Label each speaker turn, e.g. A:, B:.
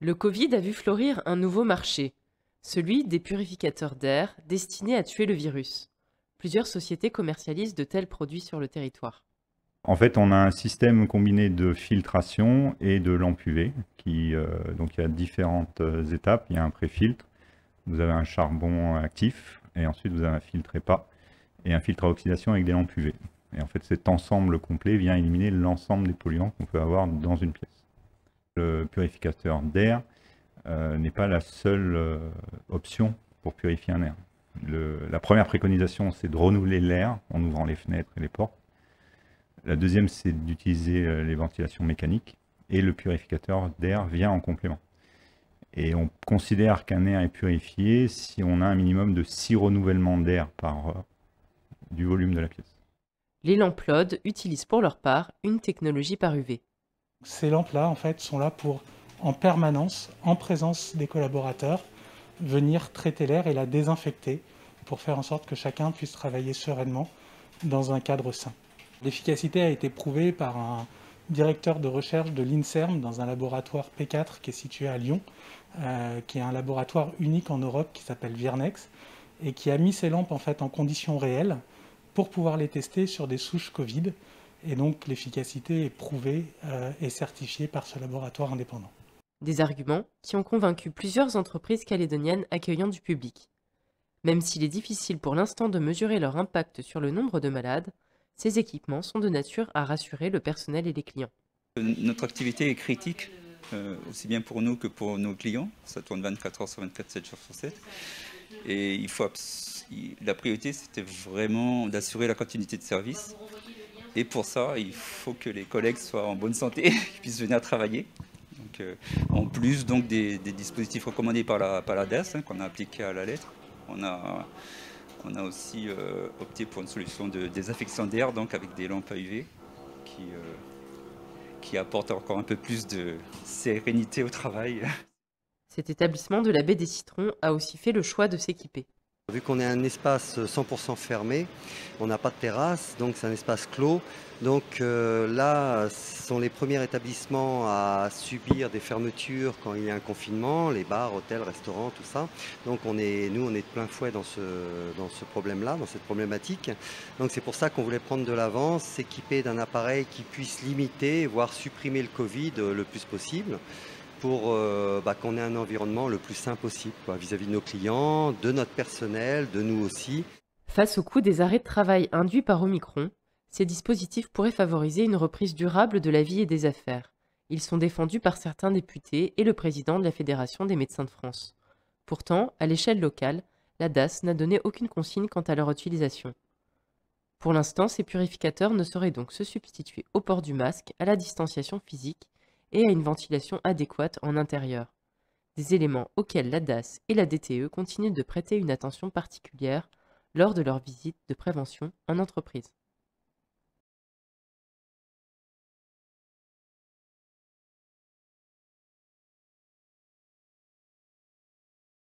A: Le Covid a vu fleurir un nouveau marché, celui des purificateurs d'air destinés à tuer le virus. Plusieurs sociétés commercialisent de tels produits sur le territoire.
B: En fait, on a un système combiné de filtration et de lampe UV. Donc il y a différentes étapes. Il y a un pré-filtre, vous avez un charbon actif, et ensuite vous avez un filtre EPA et un filtre à oxydation avec des lampes UV. Et en fait, cet ensemble complet vient éliminer l'ensemble des polluants qu'on peut avoir dans une pièce. Le purificateur d'air n'est pas la seule option pour purifier un air. La première préconisation, c'est de renouveler l'air en ouvrant les fenêtres et les portes. La deuxième, c'est d'utiliser les ventilations mécaniques. Et le purificateur d'air vient en complément. Et on considère qu'un air est purifié si on a un minimum de 6 renouvellements d'air par heure du volume de la pièce.
A: Les lampes LOD utilisent pour leur part une technologie par UV.
C: Ces lampes-là, en fait, sont là pour, en permanence, en présence des collaborateurs, venir traiter l'air et la désinfecter pour faire en sorte que chacun puisse travailler sereinement dans un cadre sain. L'efficacité a été prouvée par un directeur de recherche de l'INSERM dans un laboratoire P4 qui est situé à Lyon, qui est un laboratoire unique en Europe qui s'appelle Virnex et qui a mis ces lampes en fait en conditions réelles pour pouvoir les tester sur des souches Covid. Et donc l'efficacité est prouvée et certifiée par ce laboratoire indépendant.
A: Des arguments qui ont convaincu plusieurs entreprises calédoniennes accueillant du public. Même s'il est difficile pour l'instant de mesurer leur impact sur le nombre de malades, ces équipements sont de nature à rassurer le personnel et les clients.
D: Notre activité est critique, aussi bien pour nous que pour nos clients. Ça tourne 24 heures sur 24, 7 jours sur 7. Et la priorité, c'était vraiment d'assurer la continuité de service. Et pour ça, il faut que les collègues soient en bonne santé, qu'ils puissent venir travailler. Donc, en plus donc, des dispositifs recommandés par la DAS, qu'on a appliqués à la lettre, on a aussi opté pour une solution de désinfection d'air, donc avec des lampes à UV qui apportent encore un peu plus de sérénité au travail.
A: Cet établissement de la baie des Citrons a aussi fait le choix de s'équiper.
E: Vu qu'on est un espace 100% fermé, on n'a pas de terrasse, donc c'est un espace clos. Donc là, ce sont les premiers établissements à subir des fermetures quand il y a un confinement, les bars, hôtels, restaurants, tout ça. Donc nous, on est de plein fouet dans ce problème-là, dans cette problématique. Donc c'est pour ça qu'on voulait prendre de l'avance, s'équiper d'un appareil qui puisse limiter, voire supprimer le Covid le plus possible, pour qu'on ait un environnement le plus sain possible vis-à-vis de nos clients, de notre personnel, de nous aussi.
A: Face au coût des arrêts de travail induits par Omicron, ces dispositifs pourraient favoriser une reprise durable de la vie et des affaires. Ils sont défendus par certains députés et le président de la Fédération des médecins de France. Pourtant, à l'échelle locale, la DAS n'a donné aucune consigne quant à leur utilisation. Pour l'instant, ces purificateurs ne sauraient donc se substituer au port du masque, à la distanciation physique et à une ventilation adéquate en intérieur. Des éléments auxquels la DAS et la DTE continuent de prêter une attention particulière lors de leurs visites de prévention en entreprise.